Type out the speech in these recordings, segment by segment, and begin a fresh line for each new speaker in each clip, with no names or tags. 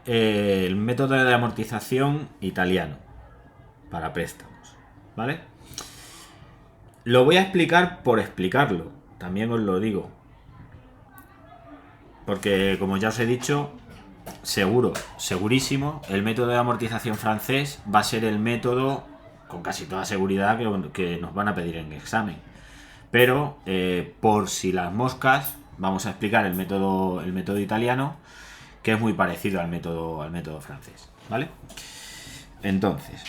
El método de amortización italiano para préstamos, ¿vale? Lo voy a explicar por explicarlo, también os lo digo, porque como ya os he dicho, segurísimo, el método de amortización francés va a ser el método con casi toda seguridad que nos van a pedir en examen. Pero por si las moscas, vamos a explicar el método italiano, que es muy parecido al método francés, ¿vale? Entonces,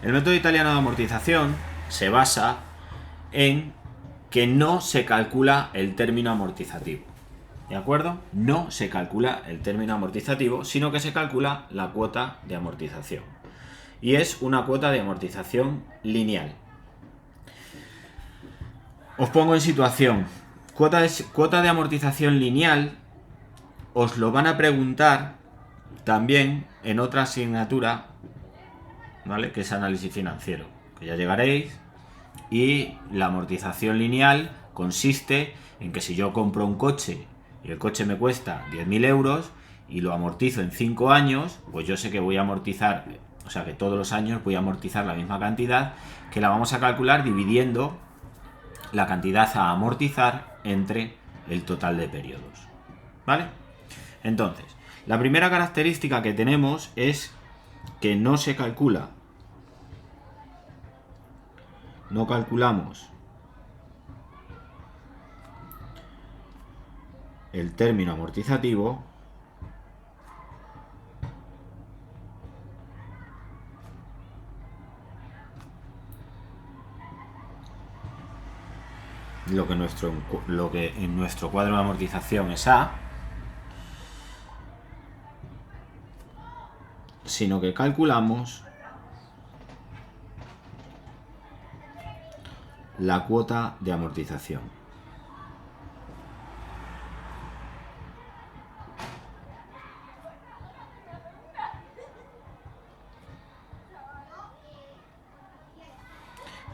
el método italiano de amortización se basa en que no se calcula el término amortizativo. ¿De acuerdo? No se calcula el término amortizativo, sino que se calcula la cuota de amortización. Y es una cuota de amortización lineal. Os pongo en situación. Cuota de amortización lineal os lo van a preguntar también en otra asignatura, ¿vale? Que es análisis financiero, que ya llegaréis. Y la amortización lineal consiste en que si yo compro un coche y el coche me cuesta 10.000 euros y lo amortizo en 5 años, pues yo sé que voy a amortizar, o sea que todos los años voy a amortizar la misma cantidad, que la vamos a calcular dividiendo la cantidad a amortizar entre el total de periodos. ¿Vale? Entonces, la primera característica que tenemos es que no se calcula, no calculamos el término amortizativo lo que en nuestro cuadro de amortización es A, sino que calculamos la cuota de amortización.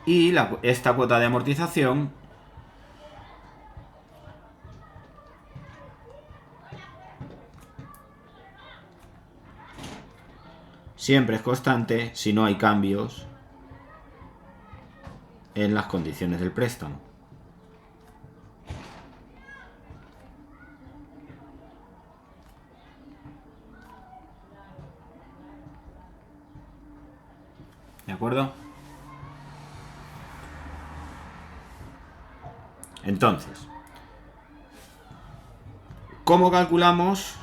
Y esta cuota de amortización siempre es constante si no hay cambios en las condiciones del préstamo. ¿De acuerdo? Entonces, ¿cómo calculamos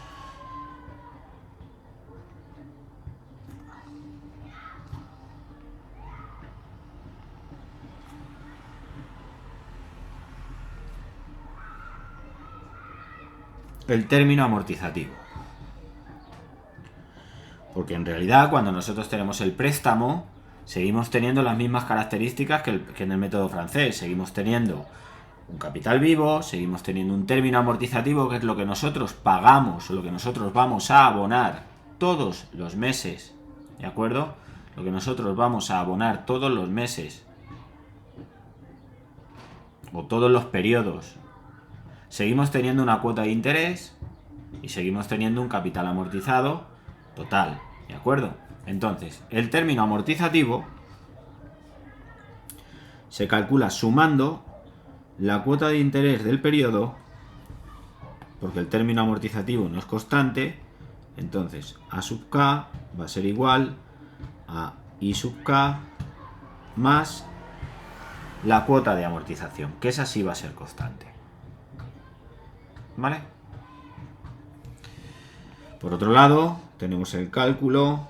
el término amortizativo? Porque en realidad cuando nosotros tenemos el préstamo seguimos teniendo las mismas características que en el método francés. Seguimos teniendo un capital vivo, seguimos teniendo un término amortizativo, que es lo que nosotros pagamos, lo que nosotros vamos a abonar todos los meses, ¿de acuerdo? Lo que nosotros vamos a abonar todos los meses o todos los periodos. Seguimos teniendo una cuota de interés y seguimos teniendo un capital amortizado total, ¿de acuerdo? Entonces, el término amortizativo se calcula sumando la cuota de interés del periodo, porque el término amortizativo no es constante. Entonces A sub K va a ser igual a I sub K más la cuota de amortización, que esa sí va a ser constante. ¿Vale? Por otro lado, tenemos el cálculo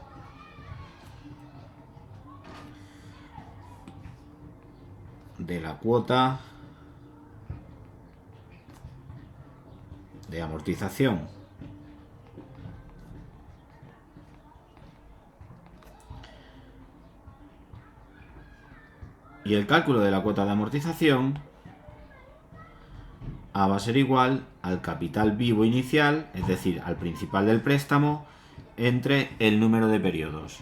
de la cuota de amortización. Y el cálculo de la cuota de amortización A va a ser igual al capital vivo inicial, es decir, al principal del préstamo, entre el número de periodos.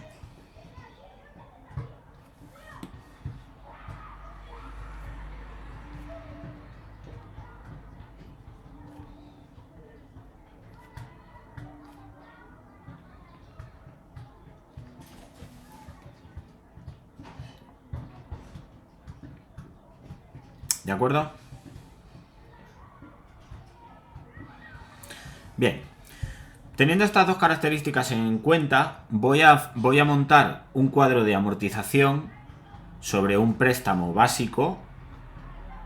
¿De acuerdo? Bien. Teniendo estas dos características en cuenta, voy a montar un cuadro de amortización sobre un préstamo básico,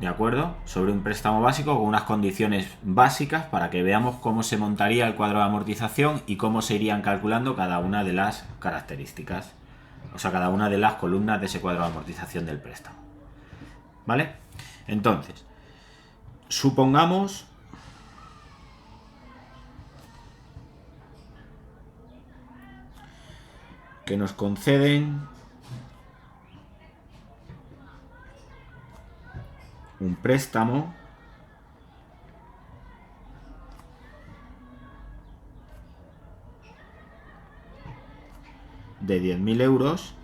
¿de acuerdo? Sobre un préstamo básico con unas condiciones básicas para que veamos cómo se montaría el cuadro de amortización y cómo se irían calculando cada una de las características, o sea, cada una de las columnas de ese cuadro de amortización del préstamo. ¿Vale? Entonces, supongamos que nos conceden un préstamo de 10.000 euros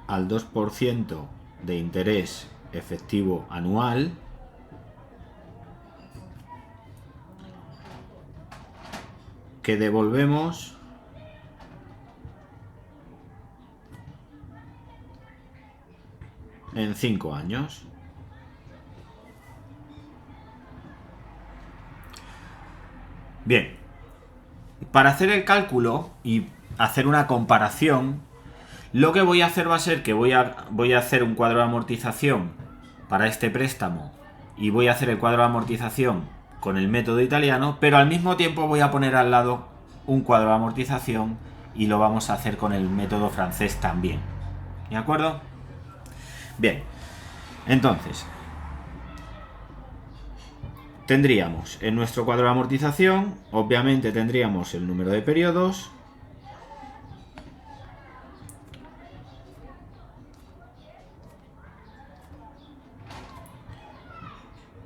al 2% de interés efectivo anual que devolvemos en 5 años. Bien, para hacer el cálculo y hacer una comparación, lo que voy a hacer va a ser que voy a hacer un cuadro de amortización para este préstamo y voy a hacer el cuadro de amortización con el método italiano, pero al mismo tiempo voy a poner al lado un cuadro de amortización y lo vamos a hacer con el método francés también. ¿De acuerdo? Bien, entonces tendríamos en nuestro cuadro de amortización, obviamente tendríamos el número de periodos,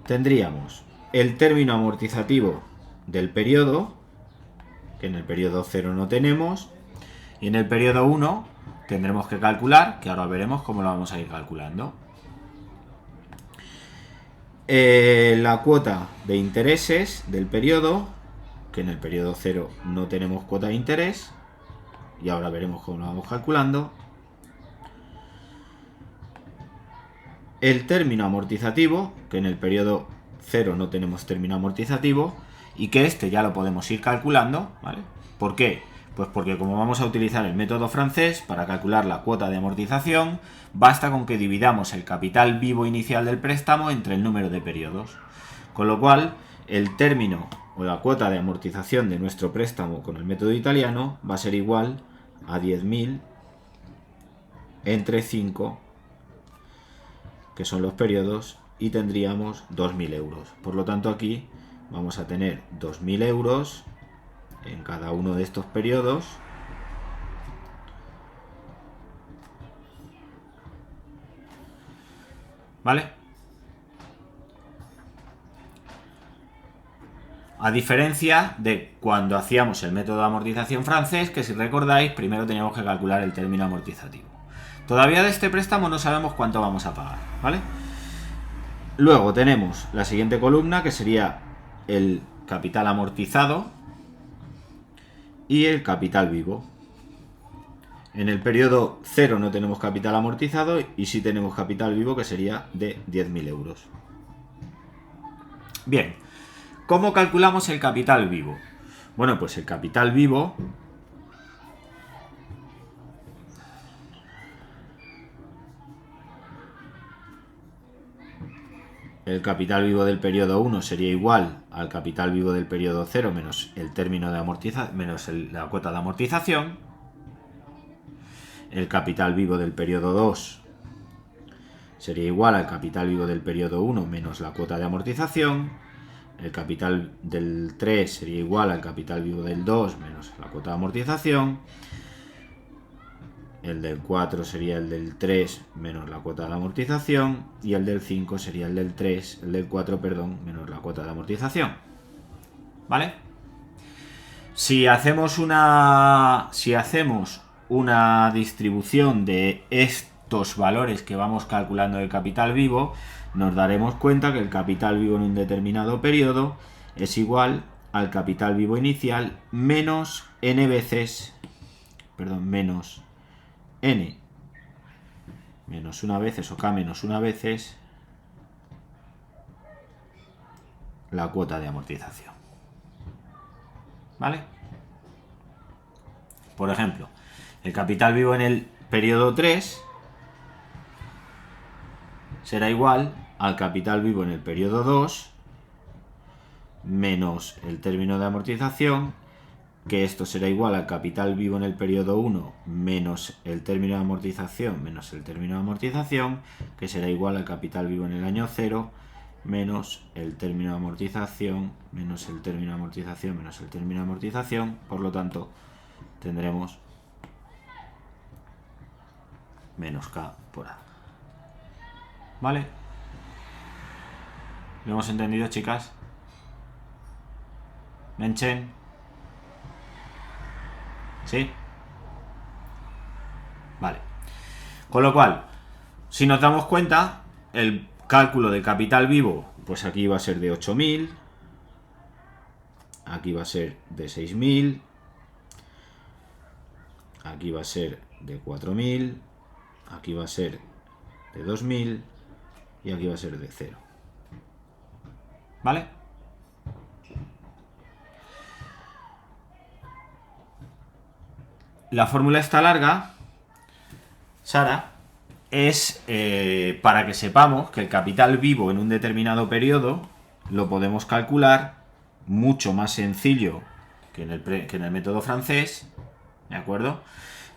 tendríamos el término amortizativo del periodo, que en el periodo 0 no tenemos, y en el periodo 1 tendremos que calcular, que ahora veremos cómo lo vamos a ir calculando. La cuota de intereses del periodo, que en el periodo 0 no tenemos cuota de interés, y ahora veremos cómo lo vamos calculando. El término amortizativo, que en el periodo 0 no tenemos término amortizativo, y que este ya lo podemos ir calculando, ¿vale? ¿Por qué? Pues porque como vamos a utilizar el método francés para calcular la cuota de amortización, basta con que dividamos el capital vivo inicial del préstamo entre el número de periodos. Con lo cual, el término o la cuota de amortización de nuestro préstamo con el método italiano va a ser igual a 10.000 entre 5, que son los periodos, y tendríamos 2.000 euros. Por lo tanto, aquí vamos a tener 2.000 euros en cada uno de estos periodos, ¿vale? A diferencia de cuando hacíamos el método de amortización francés, que si recordáis, primero teníamos que calcular el término amortizativo. Todavía de este préstamo no sabemos cuánto vamos a pagar, ¿vale? Luego tenemos la siguiente columna, que sería el capital amortizado y el capital vivo. En el periodo 0 no tenemos capital amortizado y sí tenemos capital vivo, que sería de 10.000 euros. Bien, ¿cómo calculamos el capital vivo? Bueno, pues el capital vivo del periodo 1 sería igual al capital vivo del periodo 0 menos el término de amortización menos la cuota de amortización. El capital vivo del periodo 2 sería igual al capital vivo del periodo 1 menos la cuota de amortización. El capital del 3 sería igual al capital vivo del 2 menos la cuota de amortización. el del 4 sería el del 3 menos la cuota de amortización, y el del 5 sería el del 4, perdón, menos la cuota de amortización. ¿Vale? Si hacemos una distribución de estos valores que vamos calculando del capital vivo, nos daremos cuenta que el capital vivo en un determinado periodo es igual al capital vivo inicial menos n veces, menos n menos una veces o k menos una veces la cuota de amortización. ¿Vale? Por ejemplo, el capital vivo en el periodo 3 será igual al capital vivo en el periodo 2 menos el término de amortización, que esto será igual al capital vivo en el periodo 1 menos el término de amortización menos el término de amortización, que será igual al capital vivo en el año 0 menos el término de amortización menos el término de amortización menos el término de amortización. Por lo tanto, tendremos menos K por A. ¿Vale? ¿Lo hemos entendido, chicas? ¿Menchen? ¿Sí? Vale. Con lo cual, si nos damos cuenta, el cálculo del capital vivo, pues aquí va a ser de 8.000, aquí va a ser de 6.000, aquí va a ser de 4.000, aquí va a ser de 2.000 y aquí va a ser de 0. ¿Vale? La fórmula esta larga, Sara, es para que sepamos que el capital vivo en un determinado periodo lo podemos calcular mucho más sencillo que en el método francés, ¿de acuerdo?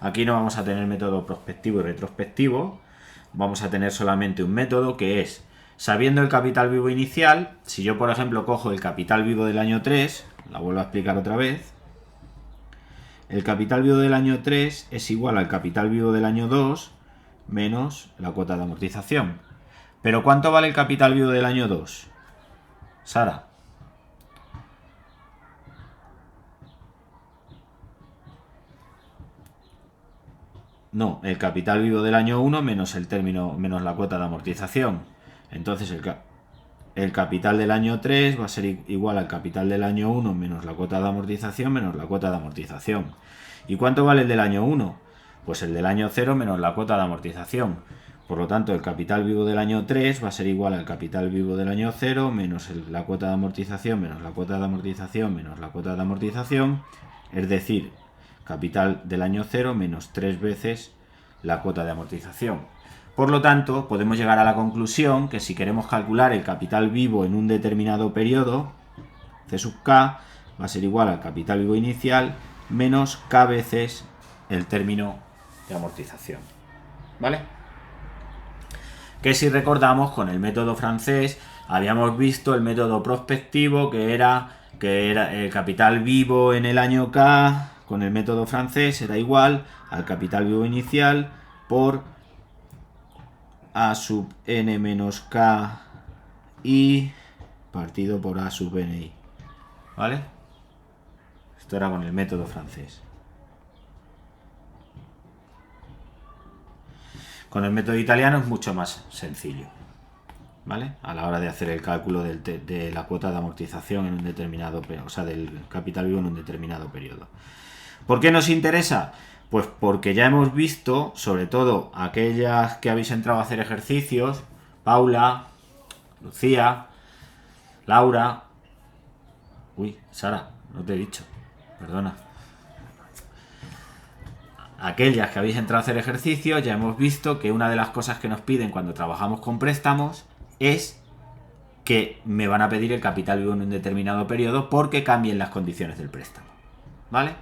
Aquí no vamos a tener método prospectivo y retrospectivo, vamos a tener solamente un método que es, sabiendo el capital vivo inicial, si yo por ejemplo cojo el capital vivo del año 3, la vuelvo a explicar otra vez, el capital vivo del año 3 es igual al capital vivo del año 2 menos la cuota de amortización. ¿Pero cuánto vale el capital vivo del año 2? Sara. No, el capital vivo del año 1 menos el término menos la cuota de amortización. Entonces el capital del año 3 va a ser igual al capital del año 1 menos la cuota de amortización menos la cuota de amortización. ¿Y cuánto vale el del año 1? Pues el del año 0 menos la cuota de amortización. Por lo tanto, el capital vivo del año 3 va a ser igual al capital vivo del año 0 menos la cuota de amortización menos la cuota de amortización menos la cuota de amortización, es decir, capital del año 0 menos 3 veces la cuota de amortización. Por lo tanto, podemos llegar a la conclusión que si queremos calcular el capital vivo en un determinado periodo, C sub K va a ser igual al capital vivo inicial menos K veces el término de amortización. ¿Vale? Que si recordamos, con el método francés habíamos visto el método prospectivo, que era el capital vivo en el año K, con el método francés era igual al capital vivo inicial por A sub n menos K i partido por A sub ni. ¿Vale? Esto era con el método francés. Con el método italiano es mucho más sencillo, ¿vale? A la hora de hacer el cálculo de la cuota de amortización en un determinado periodo, o sea, del capital vivo en un determinado periodo. ¿Por qué nos interesa? Pues porque ya hemos visto, sobre todo aquellas que habéis entrado a hacer ejercicios, Paula, Lucía, Laura... Uy, Sara, no te he dicho, perdona. Aquellas que habéis entrado a hacer ejercicio, ya hemos visto que una de las cosas que nos piden cuando trabajamos con préstamos es que me van a pedir el capital vivo en un determinado periodo porque cambien las condiciones del préstamo. ¿Vale?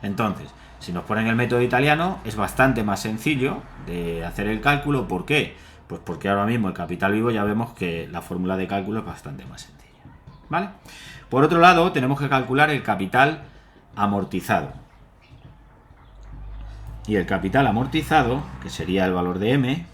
Entonces, si nos ponen el método italiano, es bastante más sencillo de hacer el cálculo. ¿Por qué? Pues porque ahora mismo el capital vivo ya vemos que la fórmula de cálculo es bastante más sencilla. ¿Vale? Por otro lado, tenemos que calcular el capital amortizado. Y el capital amortizado, que sería el valor de M,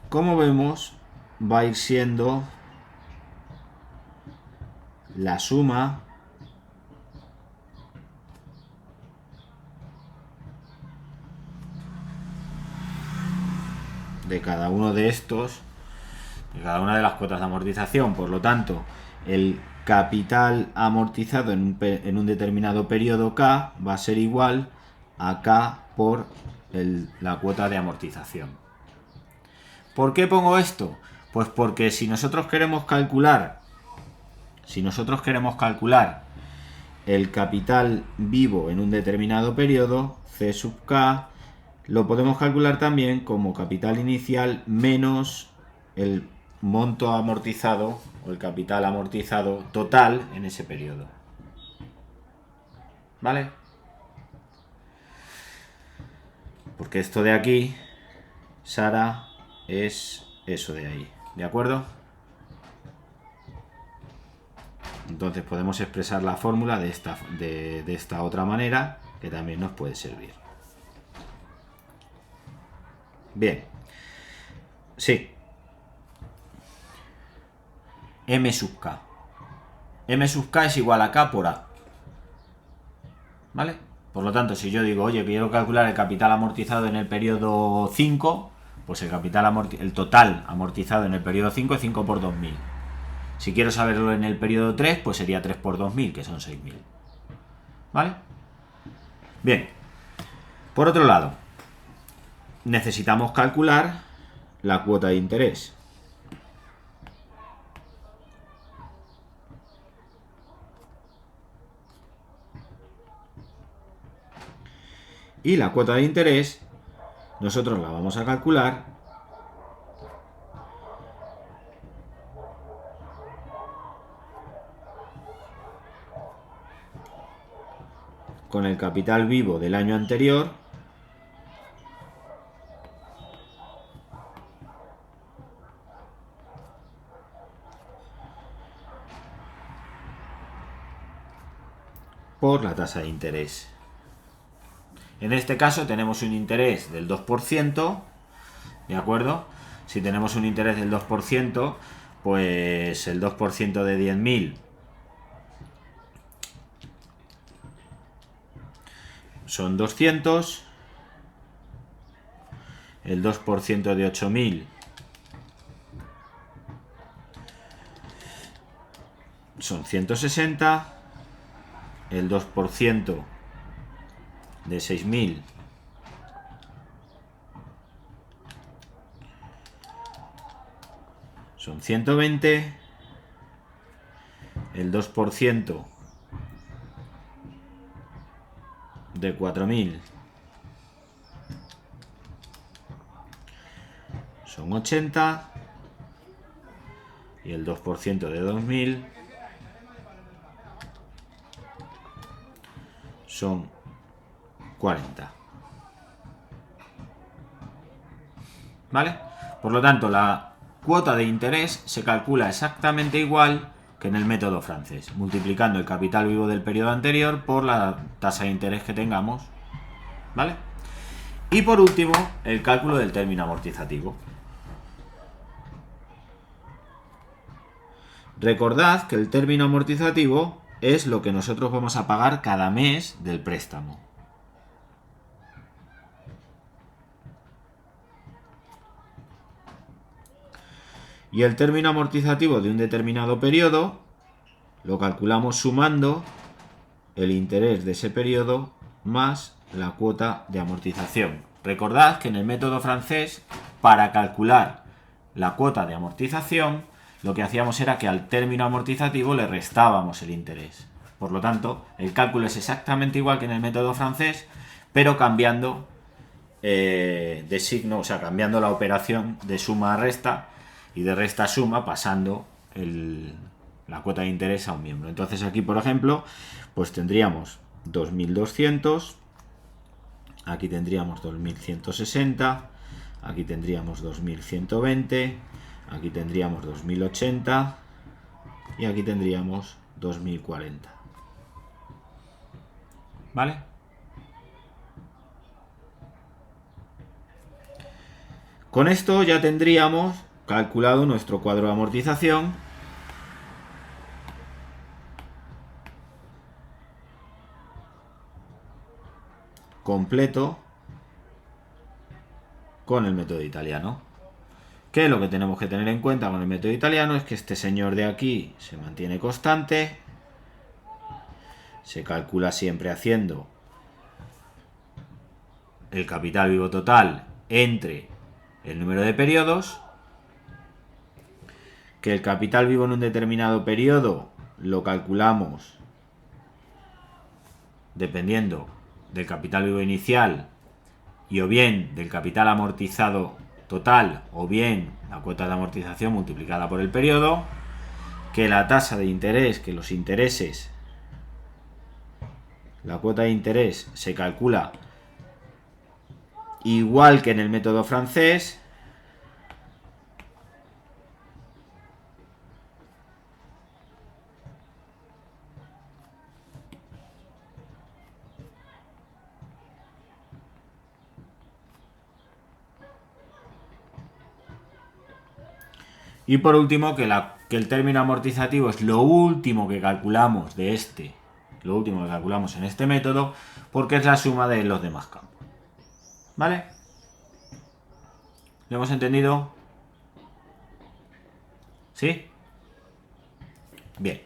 como vemos, va a ir siendo la suma de cada uno de estos, de cada una de las cuotas de amortización. Por lo tanto, el capital amortizado en un determinado periodo K va a ser igual a K por la cuota de amortización. ¿Por qué pongo esto? Pues porque si nosotros queremos calcular el capital vivo en un determinado periodo, C sub K, lo podemos calcular también como capital inicial menos el monto amortizado o el capital amortizado total en ese periodo. ¿Vale? Porque esto de aquí, Sara, es eso de ahí. ¿De acuerdo? Entonces podemos expresar la fórmula de esta otra manera, que también nos puede servir. Bien. Sí. M sub K. M sub K es igual a K por A. ¿Vale? Por lo tanto, si yo digo, oye, quiero calcular el capital amortizado en el periodo 5, pues el total amortizado en el periodo 5 es 5 por 2000. Si quiero saberlo en el periodo 3, pues sería 3 por 2000, que son 6000. ¿Vale? Bien. Por otro lado, necesitamos calcular la cuota de interés. Y la cuota de interés nosotros la vamos a calcular con el capital vivo del año anterior por la tasa de interés. En este caso tenemos un interés del 2%, ¿de acuerdo? Si tenemos un interés del 2%, pues el 2% de 10.000 son 200, el 2% de 8.000 son 160, el 2% de 6.000 son 120, el 2% de 4.000 son 80 y el 2% de 2.000 son 40. ¿Vale? Por lo tanto, la cuota de interés se calcula exactamente igual que en el método francés, multiplicando el capital vivo del periodo anterior por la tasa de interés que tengamos. ¿Vale? Y por último, el cálculo del término amortizativo. Recordad que el término amortizativo es lo que nosotros vamos a pagar cada mes del préstamo. Y el término amortizativo de un determinado periodo lo calculamos sumando el interés de ese periodo más la cuota de amortización. Recordad que en el método francés, para calcular la cuota de amortización, lo que hacíamos era que al término amortizativo le restábamos el interés. Por lo tanto, el cálculo es exactamente igual que en el método francés, pero cambiando de signo, o sea, cambiando la operación de suma a resta y de resta a suma, pasando la cuota de interés a un miembro. Entonces aquí, por ejemplo, pues tendríamos 2200, aquí tendríamos 2160, aquí tendríamos 2120, aquí tendríamos 2080 y aquí tendríamos 2040. ¿Vale? Con esto ya tendríamos calculado nuestro cuadro de amortización completo con el método italiano. Que lo que tenemos que tener en cuenta con el método italiano es que este señor de aquí se mantiene constante, se calcula siempre haciendo el capital vivo total entre el número de periodos, que el capital vivo en un determinado periodo lo calculamos dependiendo del capital vivo inicial y o bien del capital amortizado total o bien la cuota de amortización multiplicada por el periodo, que la tasa de interés, que los intereses, la cuota de interés se calcula igual que en el método francés, y por último que el término amortizativo es lo último que calculamos de lo último que calculamos en este método, porque es la suma de los demás campos. ¿Vale? ¿Lo hemos entendido? ¿Sí? Bien.